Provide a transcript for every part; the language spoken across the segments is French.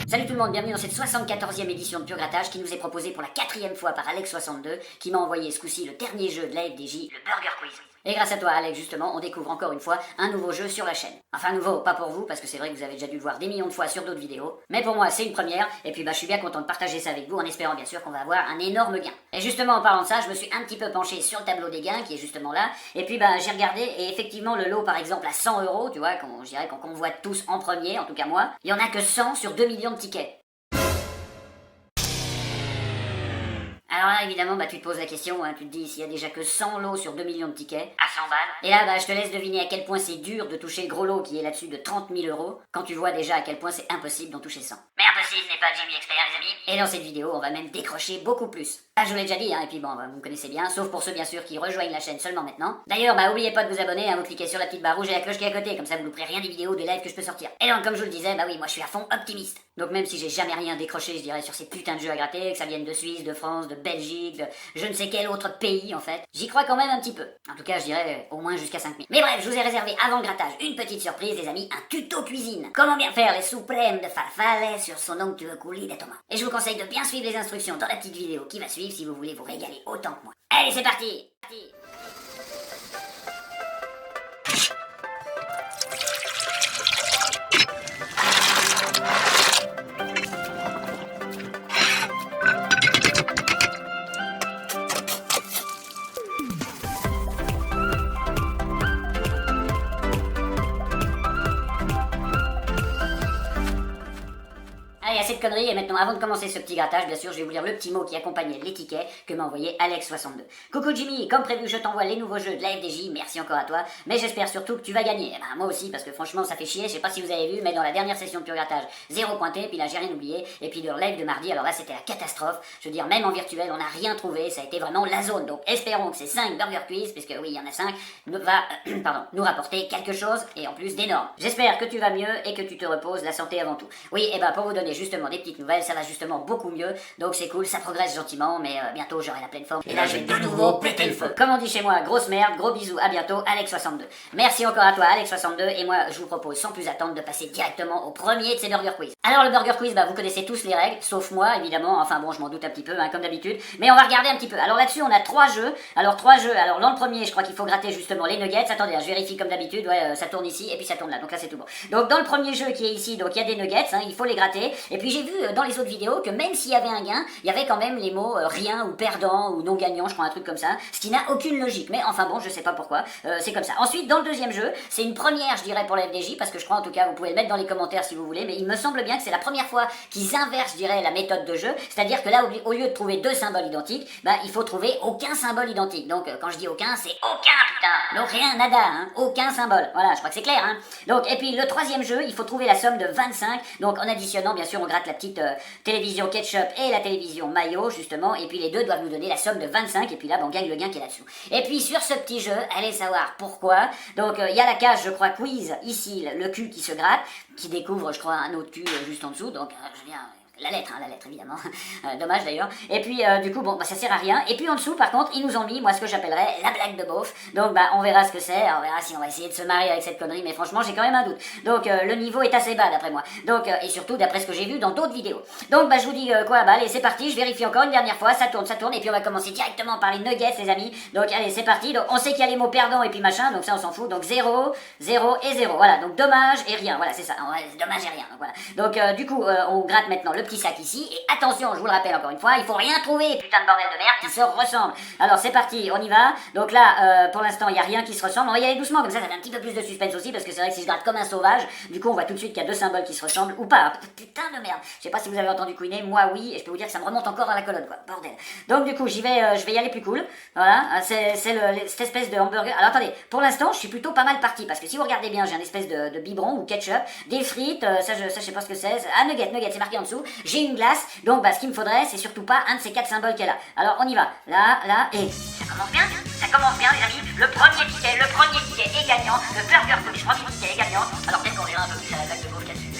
Salut tout le monde, bienvenue dans cette 74e édition de Pur Grattage qui nous est proposée pour la 4e fois par Alex62 qui m'a envoyé ce coup-ci le dernier jeu de la FDJ, le Burger Quiz. Et grâce à toi Alex justement, on découvre encore une fois un nouveau jeu sur la chaîne. Enfin nouveau, pas pour vous, parce que c'est vrai que vous avez déjà dû le voir des millions de fois sur d'autres vidéos. Mais pour moi c'est une première, et puis je suis bien content de partager ça avec vous en espérant bien sûr qu'on va avoir un énorme gain. Et justement en parlant de ça, je me suis un petit peu penché sur le tableau des gains qui est justement là, et puis j'ai regardé, et effectivement le lot par exemple à 100 €, tu vois, je dirais qu'on convoite tous en premier, en tout cas moi, il y en a que 100 sur 2 millions de tickets. Alors là, évidemment, tu te poses la question, tu te dis, s'il y a déjà que 100 lots sur 2 millions de tickets, à 100 balles, et là, je te laisse deviner à quel point c'est dur de toucher le gros lot qui est là-dessus de 30 000 €, quand tu vois déjà à quel point c'est impossible d'en toucher 100. Mais impossible n'est pas Jimmy Expert, les amis. Et dans cette vidéo, on va même décrocher beaucoup plus. Ah, je vous l'ai déjà dit, et puis vous me connaissez bien, sauf pour ceux, bien sûr, qui rejoignent la chaîne seulement maintenant. D'ailleurs, oubliez pas de vous abonner, vous cliquez sur la petite barre rouge et la cloche qui est à côté, comme ça vous ne louperez rien des vidéos de live que je peux sortir. Et donc, comme je vous le disais, oui, moi je suis à fond optimiste. Donc même si j'ai jamais rien décroché, je dirais, sur ces putains de jeux à gratter, que ça vienne de Suisse, de France, de Belgique, de je ne sais quel autre pays en fait, j'y crois quand même un petit peu. En tout cas, je dirais au moins jusqu'à 5000. Mais bref, je vous ai réservé avant le grattage une petite surprise, les amis, un tuto cuisine. Comment bien faire les suprêmes de farfalle sur son onctueux coulis de tomates. Et je vous conseille de bien suivre les instructions dans la petite vidéo qui va suivre si vous voulez vous régaler autant que moi. Allez, c'est parti. Allez, assez de conneries, et maintenant, avant de commencer ce petit grattage, bien sûr, je vais vous lire le petit mot qui accompagnait les tickets que m'a envoyé Alex62. Coucou Jimmy, comme prévu, je t'envoie les nouveaux jeux de la FDJ, merci encore à toi, mais j'espère surtout que tu vas gagner. Moi aussi, parce que franchement, ça fait chier, je sais pas si vous avez vu, mais dans la dernière session de Pur Grattage, 0 pointé, puis là, j'ai rien oublié, et puis le live de mardi, alors là, c'était la catastrophe. Je veux dire, même en virtuel, on n'a rien trouvé, ça a été vraiment la zone. Donc, espérons que ces 5 Burger Quiz, puisque oui, il y en a 5, nous rapporter quelque chose, et en plus d'énorme. J'espère que tu vas mieux, et que tu te reposes, la santé avant tout. Oui, et pour vous donner justement des petites nouvelles, ça va justement beaucoup mieux, donc c'est cool, ça progresse gentiment, mais bientôt j'aurai la pleine forme. Et là, je vais de nouveau péter le feu. Comme on dit chez moi, grosse merde, gros bisous, à bientôt, Alex62. Merci encore à toi, Alex62, et moi, je vous propose sans plus attendre de passer directement au premier de ces Burger Quiz. Alors, le Burger Quiz, vous connaissez tous les règles, sauf moi, évidemment, enfin bon, je m'en doute un petit peu, comme d'habitude, mais on va regarder un petit peu. Alors là-dessus, on a 3 jeux, alors dans le premier, je crois qu'il faut gratter justement les nuggets. Attendez, je vérifie comme d'habitude, ça tourne ici, et puis ça tourne là, donc là c'est tout bon. Donc dans le premier jeu qui est ici, donc il y a des nuggets, il faut les gratter, et puis j'ai vu dans les autres vidéos que même s'il y avait un gain, il y avait quand même les mots rien ou perdant ou non gagnant, je crois un truc comme ça, ce qui n'a aucune logique, mais enfin bon, je sais pas pourquoi, c'est comme ça. Ensuite, dans le deuxième jeu, c'est une première, je dirais, pour la FDJ, parce que je crois en tout cas, vous pouvez le mettre dans les commentaires si vous voulez, mais il me semble bien que c'est la première fois qu'ils inversent, je dirais, la méthode de jeu, c'est-à-dire que là, au lieu de trouver 2 symboles identiques, il faut trouver aucun symbole identique. Donc quand je dis aucun, c'est aucun, putain. Donc rien, nada, aucun symbole. Voilà, je crois que c'est clair, Donc, et puis le troisième jeu, il faut trouver la somme de 25, donc en additionnant, bien sûr, on gratte la petite télévision ketchup et la télévision mayo, justement, et puis les deux doivent nous donner la somme de 25, et puis là, on gagne le gain qui est là-dessous. Et puis sur ce petit jeu, allez savoir pourquoi. Donc il y a la case, je crois, quiz, ici, le cul qui se gratte, qui découvre, je crois, un autre cul juste en dessous, donc je viens... La lettre évidemment, dommage d'ailleurs. Et puis du coup ça sert à rien. Et puis en dessous par contre ils nous ont mis moi ce que j'appellerais la blague de beauf. Donc on verra ce que c'est, on verra si on va essayer de se marier avec cette connerie, mais franchement j'ai quand même un doute. Donc le niveau est assez bas d'après moi. Donc et surtout d'après ce que j'ai vu dans d'autres vidéos. Donc je vous dis allez c'est parti, je vérifie encore une dernière fois, ça tourne, et puis on va commencer directement par les nuggets les amis. Donc allez c'est parti, donc on sait qu'il y a les mots perdants et puis machin, donc ça on s'en fout, donc 0, 0 et 0, voilà, donc dommage et rien, voilà c'est ça, dommage et rien, donc voilà. Donc du coup on gratte maintenant le petit sac ici, et attention, je vous le rappelle encore une fois, il faut rien trouver, putain de bordel de merde, qui se ressemble. Alors c'est parti, on y va. Donc là, pour l'instant, il n'y a rien qui se ressemble. On va y aller doucement, comme ça fait un petit peu plus de suspense aussi, parce que c'est vrai que si je gratte comme un sauvage, du coup on voit tout de suite qu'il y a 2 symboles qui se ressemble, ou pas. Putain de merde. Je sais pas si vous avez entendu couiner, moi oui, et je peux vous dire que ça me remonte encore dans la colonne, quoi. Bordel. Donc du coup, je vais y aller plus cool. Voilà, c'est cette espèce de hamburger. Alors attendez, pour l'instant, je suis plutôt pas mal parti, parce que si vous regardez bien, j'ai une espèce de biberon ou ketchup, des frites, ça je sais pas ce que c'est. Ah, nugget, c'est marqué en dessous. J'ai une glace, donc ce qu'il me faudrait, c'est surtout pas un de ces 4 symboles qu'elle a. Alors on y va, là, et... Ça commence bien les amis, le premier ticket est gagnant, le Burger Quiz, le premier ticket est gagnant, alors peut-être qu'on verra un peu plus à la blague de beauf qu'il y a dessus,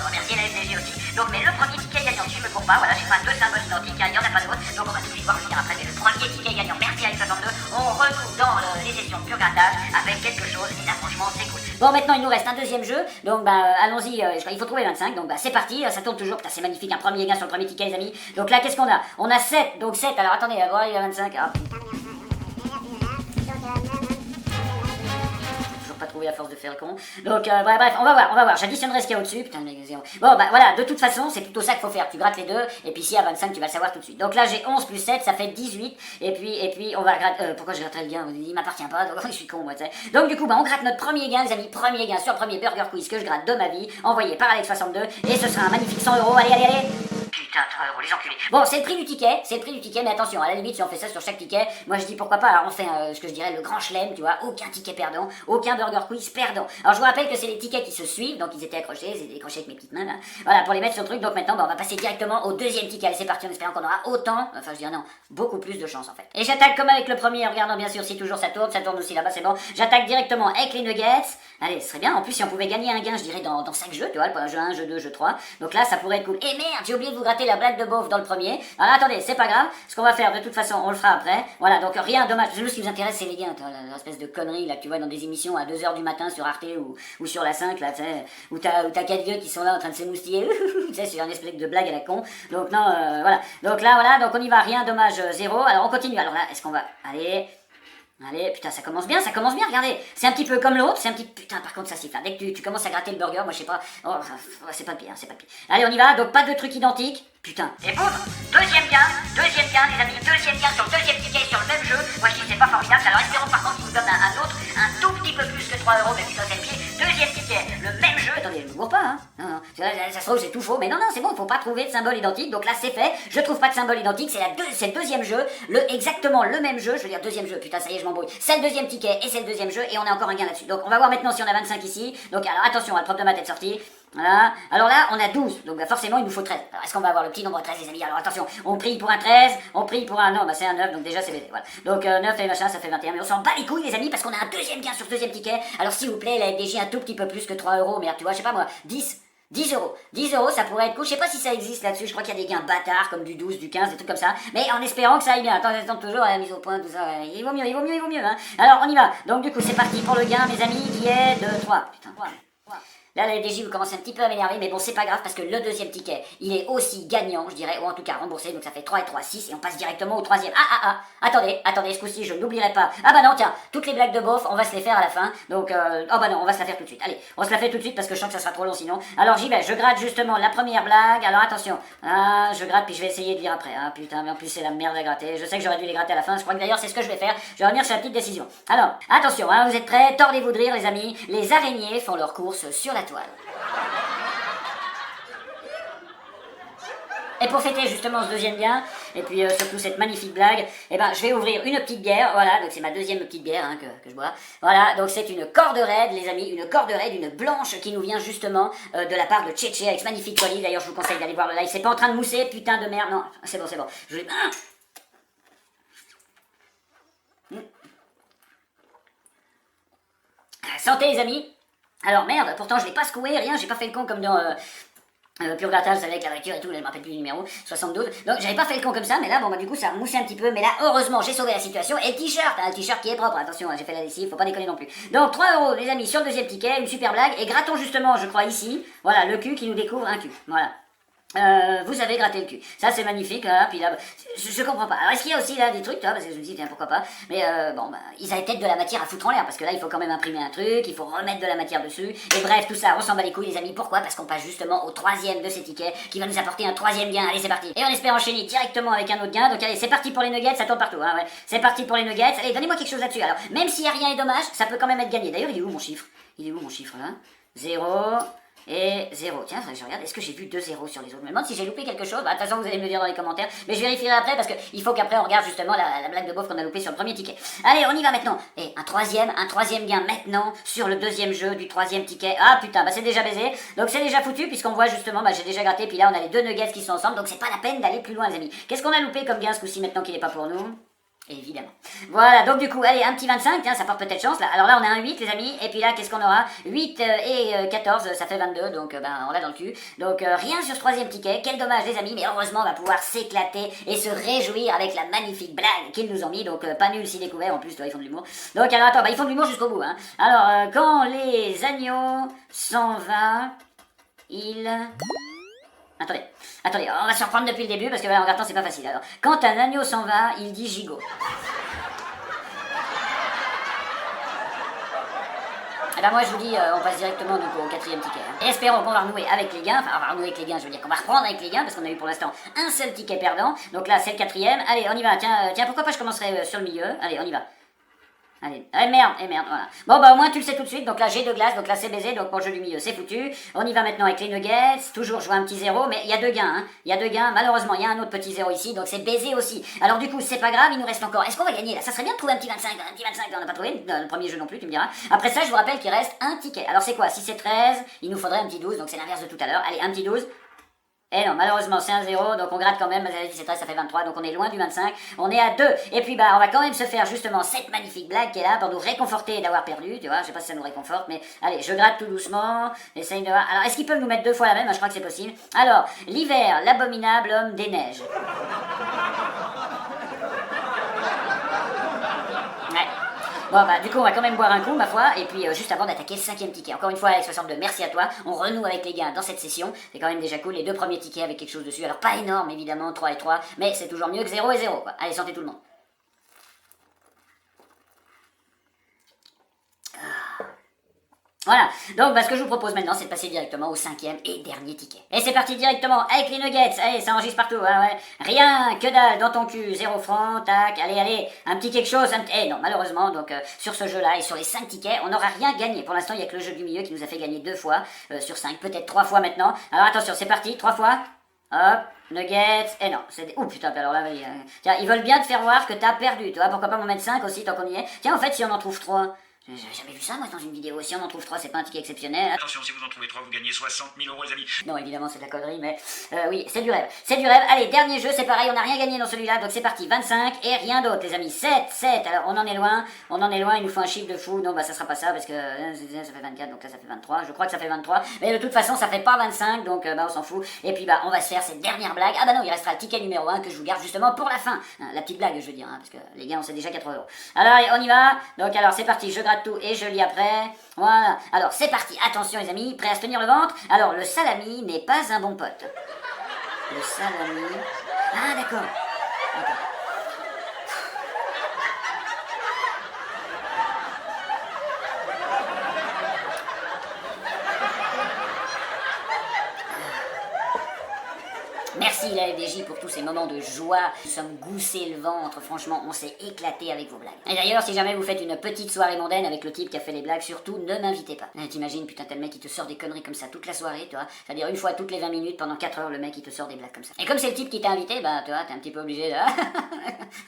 remercier la FDJ aussi. Donc mais le premier ticket est gagnant, si je me trompe pas, voilà, j'ai fait 2 symboles identiques, il n'y en a pas d'autres, donc on va tout de suite voir, je veux dire après, mais le premier ticket est gagnant, merci Alex62, on retrouve dans les émission pur grattage avec quelque chose, et là franchement c'est cool. Bon, maintenant il nous reste un deuxième jeu, donc allons-y, il faut trouver 25, donc c'est parti, ça tourne toujours, putain c'est magnifique, un premier gain sur le premier ticket les amis. Donc là qu'est-ce qu'on a? On a 7, donc 7, alors attendez, voilà il y a 25, ah putain. Pas trouvé à force de faire le con. Donc bref, on va voir. J'additionnerai ce qu'il y a au-dessus. Putain, mais zéro. Bon, bah voilà, de toute façon, c'est plutôt ça qu'il faut faire. Tu grattes les deux, et puis si à 25, tu vas le savoir tout de suite. Donc là, j'ai 11 plus 7, ça fait 18. Et puis on va gratter. Pourquoi je gratterai le gain? Il m'appartient pas, donc je suis con, moi, tu sais. Donc du coup, bah on gratte notre premier gain, les amis. Premier gain sur le premier Burger Quiz que je gratte de ma vie, envoyé par Alex62. Et ce sera un magnifique 100 €. Allez. Putain, 3 €, les enculés. Bon, c'est le prix du ticket, mais attention, à la limite, si on fait ça sur chaque ticket, moi je dis pourquoi pas, alors on fait ce que je dirais le grand chelem, tu vois, aucun ticket perdant, aucun Burger Quiz perdant. Alors je vous rappelle que c'est les tickets qui se suivent, donc ils étaient accrochés, ils étaient accrochés avec mes petites mains là. Voilà, pour les mettre sur le truc, donc maintenant, bah, on va passer directement au deuxième ticket. Allez, c'est parti, en espérant qu'on aura autant, enfin je dirais non, beaucoup plus de chance en fait. Et j'attaque comme avec le premier, regardant bien sûr si toujours ça tourne aussi là-bas, c'est bon. J'attaque directement avec les nuggets. Allez, ce serait bien, en plus si on pouvait gagner un gain, je dirais dans 5 jeux, tu vois, jeu 1, jeu 2, jeu 3. Donc là, ça pourrait être cool. Et merde, j'ai oublié de vous gratter la blague de beauf dans le premier. Alors attendez, c'est pas grave, ce qu'on va faire de toute façon, on le fera après. Voilà, donc rien, dommage. Ce qui vous intéresse, c'est les gains, l'espèce de connerie là que tu vois dans des émissions à 2h du matin sur Arte ou sur la 5, là, tu sais, où t'as 4 vieux qui sont là en train de s'émoustiller. Tu sais, c'est une espèce de blague à la con. Donc non, voilà. Donc là, voilà, donc on y va, rien, dommage, 0. Alors on continue. Alors là, est-ce qu'on va... Allez, putain, ça commence bien, regardez. C'est un petit peu comme l'autre, c'est un petit... Putain, par contre, ça siffle. Dès que tu commences à gratter le burger, moi, je sais pas... Oh, c'est pas le pire, c'est pas le pire. Allez, on y va, donc pas de trucs identiques. Putain. Et boum, deuxième gain, les amis, deuxième gain sur le deuxième ticket sur le même jeu. Moi, je dis, c'est pas formidable. Alors, espérons par contre qu'il nous donne un autre, un tout petit peu plus que 3 €, mais putain, c'est le pied. Deuxième ticket, le même jeu. Attendez, je me gourre pas, hein. Non, ça se trouve, c'est tout faux, mais non, c'est bon, faut pas trouver de symbole identique. Donc là, c'est fait. Je trouve pas de symbole identique, c'est le deuxième jeu, exactement le même jeu. Je veux dire, deuxième jeu, putain, ça y est, je m'embrouille. C'est le deuxième ticket et c'est le deuxième jeu, et on a encore un gain là-dessus. Donc, on va voir maintenant si on a 25 ici. Donc, alors, attention, le propre de ma tête sortie. Voilà. Alors là, on a 12, donc bah, forcément il nous faut 13. Alors est-ce qu'on va avoir le petit nombre 13 les amis? Alors attention, on prie pour un 13, on prie pour un... Non, bah c'est un 9, donc déjà c'est baisé, voilà. Donc 9 et machin, ça fait 21, mais on s'en bat les couilles les amis, parce qu'on a un deuxième gain sur deuxième ticket. Alors s'il vous plaît, la FDJ un tout petit peu plus que 3 €, merde, tu vois, je sais pas moi, 10 €. 10 €, ça pourrait être cool. Je sais pas si ça existe là-dessus. Je crois qu'il y a des gains bâtards comme du 12, du 15, des trucs comme ça. Mais en espérant que ça aille bien. Attends toujours à la mise au point, tout ça. Il vaut mieux, hein. Alors, on y va. Donc, du coup, c'est parti pour le gain, mes amis, qui est de 3. Putain, 3. Là, la FDJ, vous commencez un petit peu à m'énerver, mais bon, c'est pas grave parce que le deuxième ticket, il est aussi gagnant, je dirais, ou en tout cas remboursé, donc ça fait 3 et 3, 6, et on passe directement au troisième. Attendez, ce coup-ci, je n'oublierai pas. Ah bah non, tiens, toutes les blagues de beauf, on va se les faire à la fin, donc, oh bah non, on va se la faire tout de suite. Allez, on se la fait tout de suite parce que je sens que ça sera trop long sinon. Alors j'y vais, je gratte justement la première blague, alors attention, je gratte puis je vais essayer de lire après. Ah putain, mais en plus c'est la merde à gratter, je sais que j'aurais dû les gratter à la fin, je crois que d'ailleurs c'est ce que je vais faire, je vais revenir sur la petite décision. Alors, attention, vous êtes prêts, tordez-vous de rire les amis, les araignées font leur course sur la toile. Et pour fêter justement ce deuxième gain, et puis surtout cette magnifique blague, je vais ouvrir une petite bière, voilà, donc c'est ma deuxième petite bière que je bois. Voilà, donc c'est une corde raide les amis, une corde raide, une blanche qui nous vient justement de la part de Tchétché avec ce magnifique colis. D'ailleurs je vous conseille d'aller voir le live, c'est pas en train de mousser, putain de merde, non, c'est bon, je vais... Santé les amis. Alors merde, pourtant je l'ai pas secoué, rien, j'ai pas fait le con comme dans... pur grattage avec la voiture et tout, là, je me rappelle plus du numéro, 72. Donc j'avais pas fait le con comme ça, mais là, bon bah du coup ça a moussé un petit peu, mais là, heureusement, j'ai sauvé la situation. Et le t-shirt qui est propre, attention, j'ai fait la lessive, faut pas déconner non plus. Donc 3 € les amis sur le deuxième ticket, une super blague, et grattons justement, je crois ici, voilà, le cul qui nous découvre un cul, voilà. Vous avez gratté le cul. Ça c'est magnifique, hein, puis là, je comprends pas. Alors est-ce qu'il y a aussi là des trucs, parce que je me dis, tiens, pourquoi pas, mais ils avaient peut-être de la matière à foutre en l'air, parce que là il faut quand même imprimer un truc, il faut remettre de la matière dessus, et bref, tout ça, on s'en bat les couilles les amis, pourquoi? Parce qu'on passe justement au troisième de ces tickets, qui va nous apporter un troisième gain, allez c'est parti. Et on espère enchaîner directement avec un autre gain, donc allez, c'est parti pour les nuggets, ça tourne partout, hein, ouais. C'est parti pour les nuggets, allez, donnez-moi quelque chose là-dessus, alors, même s'il y a rien et dommage, ça peut quand même être gagné. D'ailleurs, il est où mon chiffre là? 0... et 0. Tiens, je regarde, est-ce que j'ai vu 2 0 sur les autres? Je me demande si j'ai loupé quelque chose. De toute façon, vous allez me le dire dans les commentaires. Mais je vérifierai après parce qu'il faut qu'après on regarde justement la blague de beauf qu'on a loupé sur le premier ticket. Allez, on y va maintenant. Et un troisième gain maintenant sur le deuxième jeu du troisième ticket. Ah putain, c'est déjà baisé. Donc c'est déjà foutu puisqu'on voit justement, j'ai déjà gratté. Puis là, on a les deux nuggets qui sont ensemble. Donc c'est pas la peine d'aller plus loin, les amis. Qu'est-ce qu'on a loupé comme gain ce coup-ci maintenant qu'il est pas pour nous? Évidemment. Voilà, donc du coup, allez, un petit 25, tiens, ça porte peut-être chance là. Alors là, on a un 8, les amis, et puis là, qu'est-ce qu'on aura? 8 et 14, ça fait 22, donc ben, on l'a dans le cul. Donc rien sur ce troisième ticket, quel dommage, les amis, mais heureusement, on va pouvoir s'éclater et se réjouir avec la magnifique blague qu'ils nous ont mis, donc pas nul si découvert, en plus, toi, ils font de l'humour. Donc alors, attends, bah, ils font de l'humour jusqu'au bout, hein. Alors, quand les agneaux s'en vont, ils... Attendez, on va se reprendre depuis le début parce que là, en regardant, c'est pas facile. Alors, quand un agneau s'en va, il dit gigot. Eh ben moi je vous dis, on passe directement donc, au quatrième ticket. Hein. Et espérons qu'on va renouer avec les gains, enfin on va renouer avec les gains, je veux dire qu'on va reprendre avec les gains parce qu'on a eu pour l'instant un seul ticket perdant. Donc là c'est le quatrième. Allez, on y va. Tiens, pourquoi pas je commencerai sur le milieu. Allez, on y va. Allez, merde, voilà. Bon bah au moins tu le sais tout de suite, donc là j'ai 2 glaces, donc là c'est baisé, donc pour le jeu du milieu c'est foutu. On y va maintenant avec les nuggets, toujours jouer un petit 0, mais il y a 2 gains, hein. Il y a 2 gains, malheureusement il y a un autre petit 0 ici, donc c'est baisé aussi. Alors du coup c'est pas grave, il nous reste encore, est-ce qu'on va gagner là? Ça serait bien de trouver un petit 25, on n'a pas trouvé, dans le premier jeu non plus tu me diras. Après ça je vous rappelle qu'il reste un ticket, alors c'est quoi? Si c'est 13, il nous faudrait un petit 12, donc c'est l'inverse de tout à l'heure. Allez, un petit 12. Eh non, malheureusement, c'est un 0, donc on gratte quand même, 17, 13, ça fait 23, donc on est loin du 25, on est à 2, et puis bah, on va quand même se faire justement cette magnifique blague qui est là pour nous réconforter d'avoir perdu, tu vois, je sais pas si ça nous réconforte, mais allez, je gratte tout doucement, essaye de voir, alors est-ce qu'ils peuvent nous mettre 2 fois la même? Je crois que c'est possible. Alors, l'hiver, l'abominable homme des neiges. Ouais. Bon bah du coup on va quand même boire un coup ma foi et puis juste avant d'attaquer le 5e ticket. Encore une fois Alex 62, merci à toi, on renoue avec les gains dans cette session, c'est quand même déjà cool, les 2 premiers tickets avec quelque chose dessus, alors pas énorme évidemment, 3 et 3, mais c'est toujours mieux que 0 et 0 quoi. Allez santé tout le monde. Voilà, donc bah, ce que je vous propose maintenant c'est de passer directement au 5e et dernier ticket. Et c'est parti directement avec les nuggets, allez ça enregistre partout, ouais. Rien, que dalle, dans ton cul, 0 francs, tac, allez, un petit quelque chose, Eh non, malheureusement, donc sur ce jeu-là et sur les 5 tickets, on n'aura rien gagné. Pour l'instant, il n'y a que le jeu du milieu qui nous a fait gagner 2 fois, sur 5, peut-être 3 fois maintenant. Alors attention, c'est parti, 3 fois. Hop, nuggets, non, c'est... Oh putain, alors là, tiens, ils veulent bien te faire voir que t'as perdu, tu vois, pourquoi pas m'en mettre 5 aussi tant qu'on y est. Tiens, en fait, si on en trouve 3... J'avais jamais vu ça moi dans une vidéo, si on en trouve 3 c'est pas un ticket exceptionnel. Attention, si vous en trouvez 3 vous gagnez 60 000 euros les amis. Non évidemment c'est de la connerie mais oui c'est du rêve. Allez dernier jeu c'est pareil, on n'a rien gagné dans celui-là donc c'est parti, 25 et rien d'autre les amis, 7, alors on en est loin, il nous faut un chiffre de fou, non bah ça sera pas ça parce que ça fait 24 donc là ça fait 23, je crois que ça fait 23, mais de toute façon ça fait pas 25 donc bah on s'en fout, et puis bah on va se faire cette dernière blague, ah bah non il restera le ticket numéro 1 que je vous garde justement pour la fin, la petite blague je veux dire, parce que les gars on sait déjà 80 euros. Alors allez, on y va, donc alors c'est parti, je gratte tout et je lis après, voilà, alors c'est parti, attention les amis, prêts à se tenir le ventre. Alors le salami n'est pas un bon pote. Le salami... Ah d'accord. Merci la FDJ pour tous ces moments de joie. Nous sommes goussés le ventre, franchement, on s'est éclaté avec vos blagues. Et d'ailleurs, si jamais vous faites une petite soirée mondaine avec le type qui a fait les blagues, surtout ne m'invitez pas. T'imagines, putain, t'as le mec qui te sort des conneries comme ça toute la soirée, tu vois. C'est-à-dire une fois toutes les 20 minutes, pendant 4 heures, le mec il te sort des blagues comme ça. Et comme c'est le type qui t'a invité, bah tu vois, t'es un petit peu obligé de...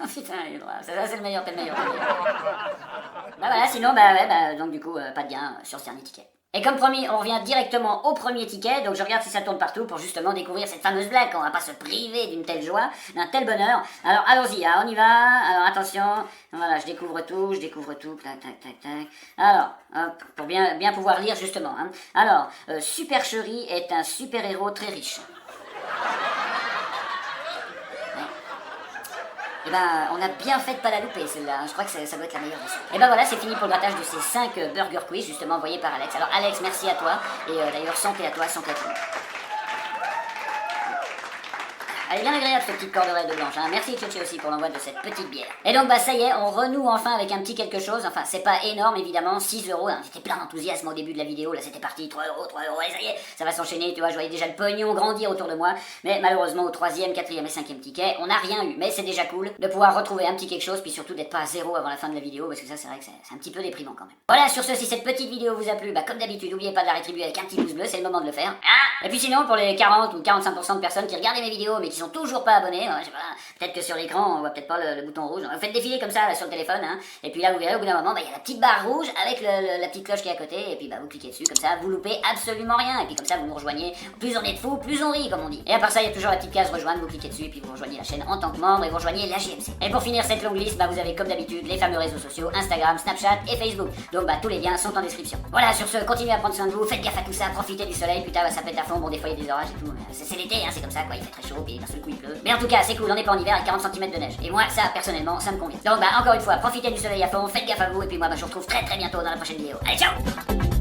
Oh putain, il est drôle. Ça c'est le meilleur, t'es le meilleur. Bah voilà, sinon, donc du coup, pas de gain sur ce dernier ticket. Et comme promis, on revient directement au premier ticket, donc je regarde si ça tourne partout pour justement découvrir cette fameuse blague, qu'on va pas se priver d'une telle joie, d'un tel bonheur. Alors allons-y, hein, on y va, alors attention, voilà, je découvre tout, tac. Alors, hop, pour bien pouvoir lire justement. Hein. Alors, Supercherie est un super-héros très riche. Et ben, on a bien fait de pas la louper celle-là, je crois que ça doit être la meilleure de ça. Et ben voilà, c'est fini pour le grattage de ces 5 burger quiz, justement envoyés par Alex. Alors Alex, merci à toi, et d'ailleurs santé à toi, santé à tout le monde. Elle est bien agréable cette petite corderaie de blanche, hein. Merci Tchétché aussi pour l'envoi de cette petite bière. Et donc bah ça y est, on renoue enfin avec un petit quelque chose, enfin c'est pas énorme évidemment, 6 euros, hein. J'étais plein d'enthousiasme au début de la vidéo, là c'était parti, 3 euros, et ça y est, ça va s'enchaîner, tu vois, je voyais déjà le pognon grandir autour de moi, mais malheureusement au 3e, 4e et 5e ticket, on n'a rien eu, mais c'est déjà cool de pouvoir retrouver un petit quelque chose, puis surtout d'être pas à 0 avant la fin de la vidéo, parce que ça c'est vrai que c'est un petit peu déprimant quand même. Voilà, sur ce, si cette petite vidéo vous a plu, bah comme d'habitude, n'oubliez pas de la rétribuer avec un petit pouce bleu, c'est le moment de le faire. Et puis sinon, pour les 40 ou 45% de personnes qui regardent mes vidéos, mais qui sont sont toujours pas abonnés, je sais pas, peut-être que sur l'écran on voit peut-être pas le bouton rouge. Vous faites défiler comme ça là, sur le téléphone, hein, et puis là vous verrez au bout d'un moment, il y a la petite barre rouge avec la petite cloche qui est à côté, et puis vous cliquez dessus, comme ça vous loupez absolument rien, et puis comme ça vous nous rejoignez. Plus on est de fous, plus on rit, comme on dit. Et à part ça, il y a toujours la petite case rejoindre, vous cliquez dessus, et puis vous rejoignez la chaîne en tant que membre, et vous rejoignez la JMC. Et pour finir cette longue liste, vous avez comme d'habitude les fameux réseaux sociaux, Instagram, Snapchat et Facebook. Donc tous les liens sont en description. Voilà, sur ce, continuez à prendre soin de vous, faites gaffe à tout ça, profitez du soleil, putain, ça pète à fond, bon des fois il y a des orages et tout. C'est l'été, hein, c'est comme ça quoi, il fait très chaud, puis d'un seul coup il pleut. Mais en tout cas, c'est cool, on n'est pas en hiver avec 40 cm de neige. Et moi, ça, personnellement, ça me convient. Donc encore une fois, profitez du soleil à fond, faites gaffe à vous, et puis moi, je vous retrouve très bientôt dans la prochaine vidéo. Allez, ciao!